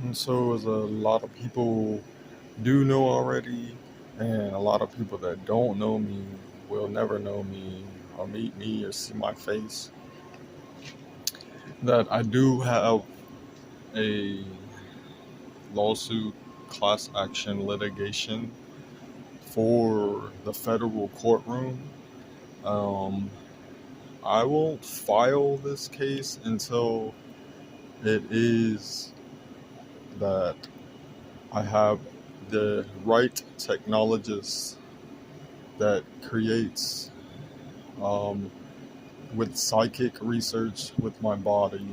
And so, as a lot of people do know already, and a lot of people that don't know me will never know me or meet me or see my face, that I do have a lawsuit class action litigation for the federal courtroom. Um, I won't file this case until it is that I have the right technologist that creates um, with psychic research with my body,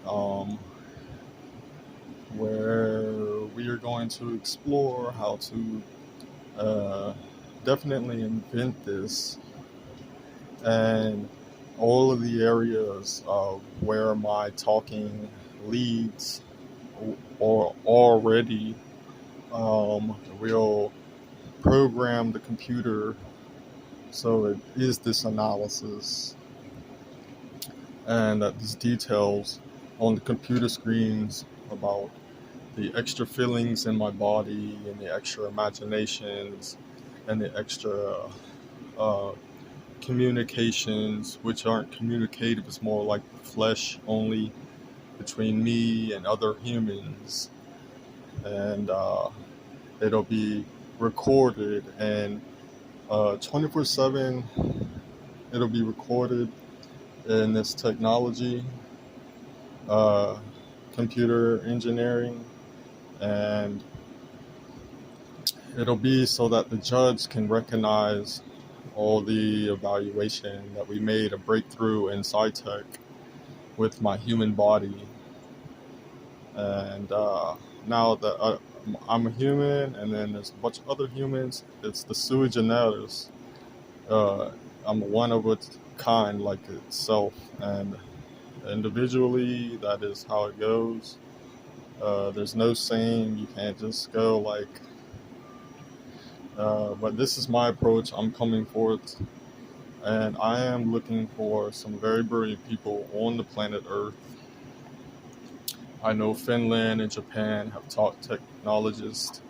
um, where we are going to explore how to uh, definitely invent this and all of the areas of where my talking leads or already will program the computer so it is this analysis and that these details on the computer screens about the extra feelings in my body and the extra imaginations and the extra uh, communications, which aren't communicative, it's more like flesh only between me and other humans. And it'll be recorded and 24/7, it'll be recorded in this technology, uh, computer engineering, and it'll be so that the judge can recognize all the evaluation that we made a breakthrough in SciTech with my human body. And now that I'm a human, and then there's a bunch of other humans, it's the sui generis. Uh, I'm one of a kind like itself, and individually, that is how it goes. There's no saying you can't just go like, but this is my approach. I'm coming forth, and I am looking for some very brilliant people on the planet Earth. I know Finland and Japan have taught technologists,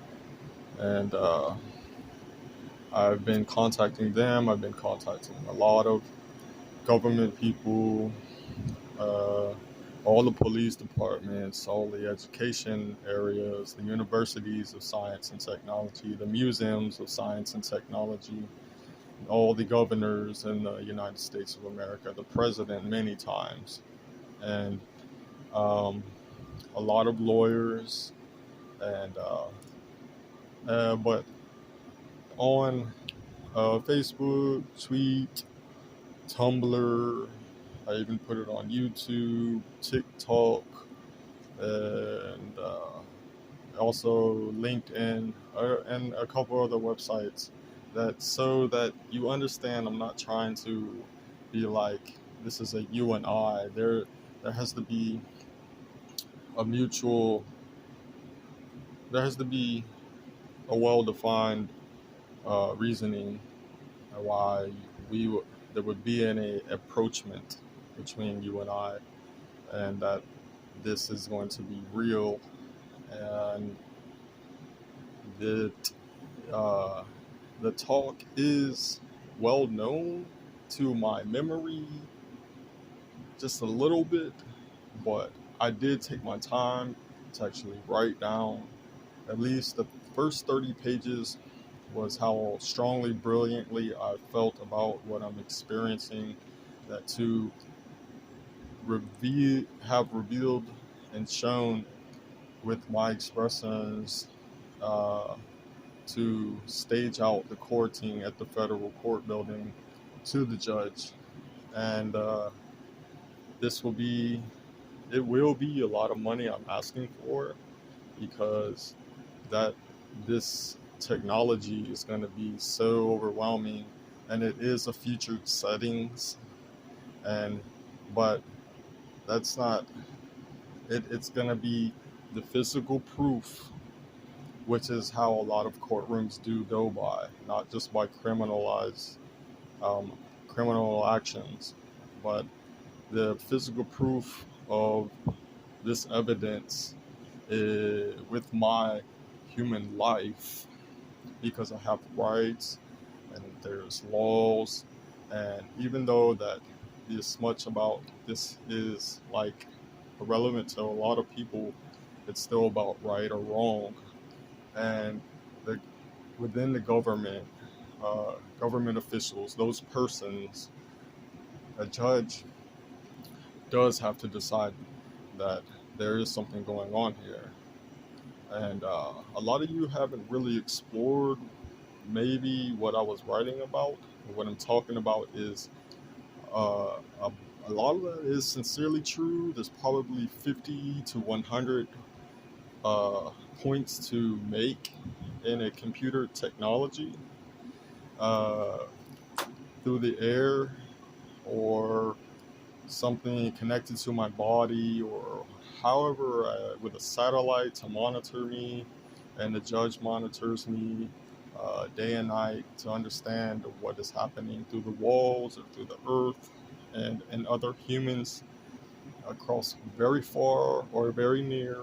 and I've been contacting them. I've been contacting a lot of government people, uh, all the police departments, all the education areas, the universities of science and technology, the museums of science and technology, all the governors in the United States of America, the president many times, and um, a lot of lawyers, and but on Facebook, Tweet, Tumblr, I even put it on YouTube, TikTok, and also LinkedIn, and a couple other websites. That so that you understand, I'm not trying to be like this is a you and I. There has to be a mutual. There has to be a well-defined reasoning why there would be any approachment between you and I, and that this is going to be real, and that uh, the talk is well known to my memory just a little bit, but I did take my time to actually write down at least the first 30 pages was how strongly, brilliantly I felt about what I'm experiencing, that to have revealed and shown with my expressions, uh, to stage out the courting at the federal court building to the judge. And this will be, it will be a lot of money I'm asking for, because that this technology is going to be so overwhelming, and it is a featured settings, and but that's not it, it's going to be the physical proof, which is how a lot of courtrooms do go by, not just by um, criminal actions, but the physical proof of this evidence with my human life, because I have rights and there's laws. And even though that this much about this is like irrelevant to a lot of people, it's still about right or wrong. And the, within the government, government officials, those persons, a judge does have to decide that there is something going on here. And a lot of you haven't really explored maybe what I was writing about. What I'm talking about is a lot of that is sincerely true. There's probably 50 to 100 uh, points to make in a computer technology uh, through the air or something connected to my body, or however, with a satellite to monitor me, and the judge monitors me day and night to understand what is happening through the walls or through the earth, and other humans across very far or very near,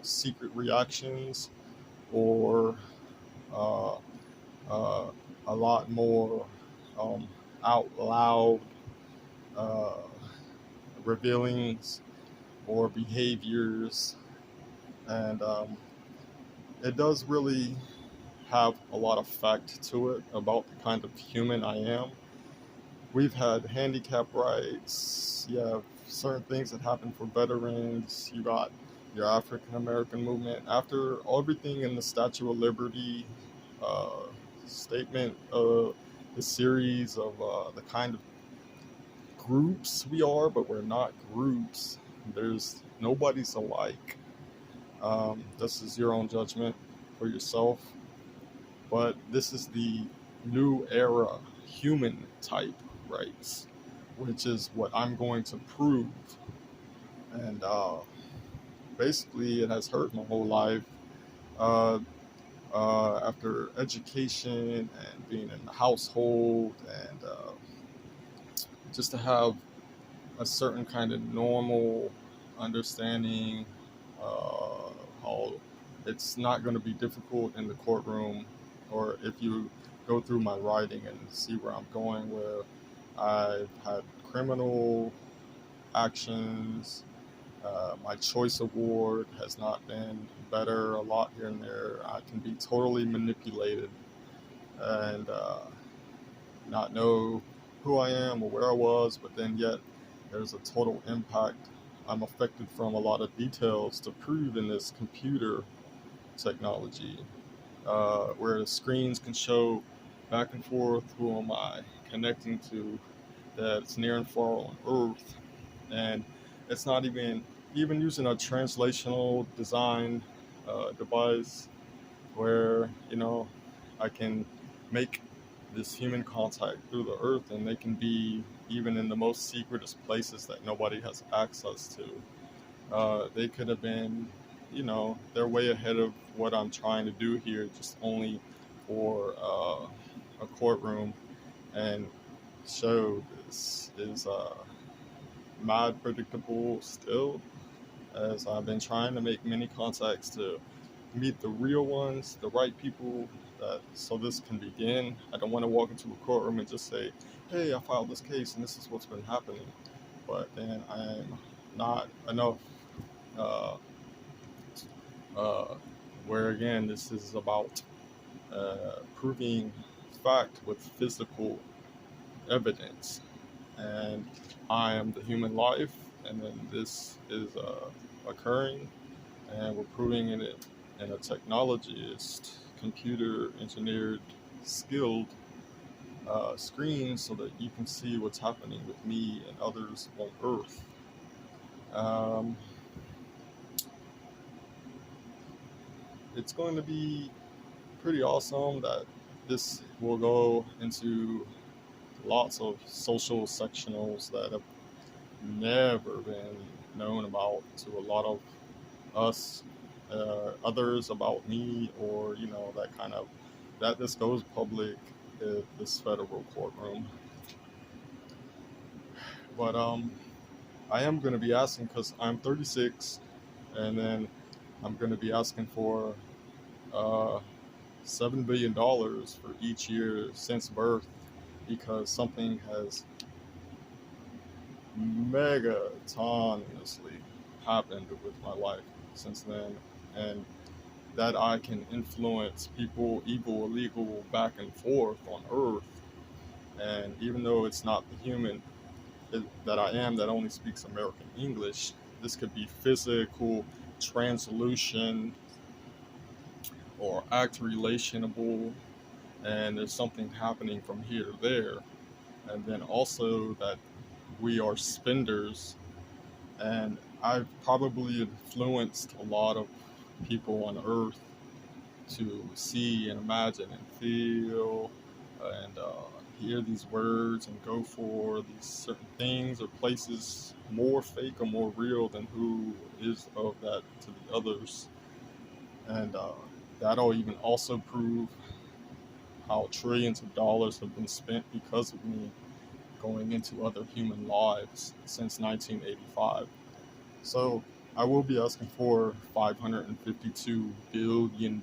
secret reactions, or uh, uh, a lot more um, out loud uh, revealings or behaviors. And it does really have a lot of fact to it about the kind of human I am. We've had handicap rights. You have certain things that happen for veterans. You got your African American movement. After everything in the Statue of Liberty uh, statement, the series of the kind of groups we are, but we're not groups. There's nobody's alike. This is your own judgment for yourself. But this is the new era human type rights, which is what I'm going to prove. And basically, it has hurt my whole life. Uh, After education and being in the household, and just to have a certain kind of normal understanding, how it's not going to be difficult in the courtroom, or if you go through my writing and see where I'm going, where I've had criminal actions. My choice award has not been better, a lot here and there. I can be totally manipulated and not know who I am or where I was, but then yet there's a total impact. I'm affected from a lot of details to prove in this computer technology, where the screens can show back and forth who am I connecting to, that it's near and far on Earth. And it's not even using a translational design device, where I can make this human contact through the earth, and they can be even in the most secretest places that nobody has access to. They could have been, they're way ahead of what I'm trying to do here, just only for a courtroom. And show this is mad predictable still, as I've been trying to make many contacts to meet the real ones, the right people, that so this can begin. I don't want to walk into a courtroom and just say, "Hey, I filed this case and this is what's been happening," but then I'm not enough. Uh, uh, where again, this is about proving fact with physical evidence, and I am the human life, and then this is occurring, and we're proving in it in a technologist, computer engineered, skilled screen, so that you can see what's happening with me and others on Earth. Um, it's going to be pretty awesome that this will go into lots of social sectionals that have never been known about to a lot of us, others, about me, or that kind of, that this goes public in this federal courtroom. But I am going to be asking, because I'm 36, and then I'm going to be asking for uh, $7 billion for each year since birth because something has megatonously happened with my life since then, and that I can influence people, evil, illegal, back and forth on Earth. And even though it's not the human that I am that only speaks American English, this could be physical, translution, or act relationable, and there's something happening from here to there. And then also that we are spenders, and I've probably influenced a lot of people on Earth to see and imagine and feel and hear these words and go for these certain things or places more fake or more real than who is of that to the others. And that'll even also prove how trillions of dollars have been spent because of me going into other human lives since 1985. So I will be asking for $552 billion.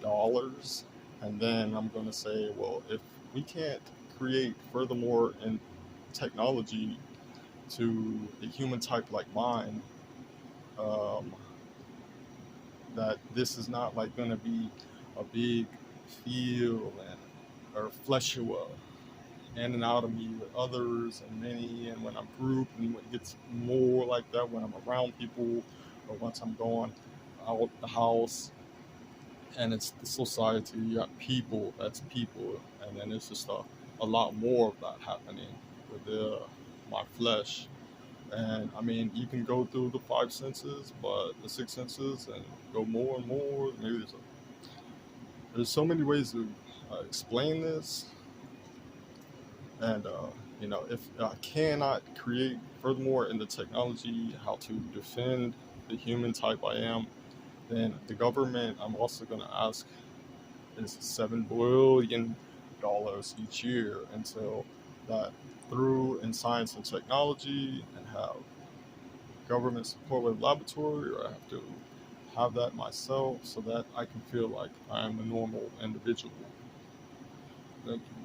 And then I'm going to say, well, if we can't create furthermore in technology to a human type like mine, um, that this is not like going to be a big feel and or fleshua in and out of me with others and many, and when I'm grouped, and it gets more like that when I'm around people or once I'm going out the house. And it's the society, you got people, that's people, and then it's just a lot more of that happening with my flesh. And I mean, you can go through the five senses, but the six senses, and go more and more. Maybe there's so many ways to explain this. And if I cannot create furthermore in the technology how to defend the human type I am, then the government I'm also going to ask is $7 billion each year until that through in science and technology and have government support with laboratory, or I have to have that myself so that I can feel like I am a normal individual. Thank you.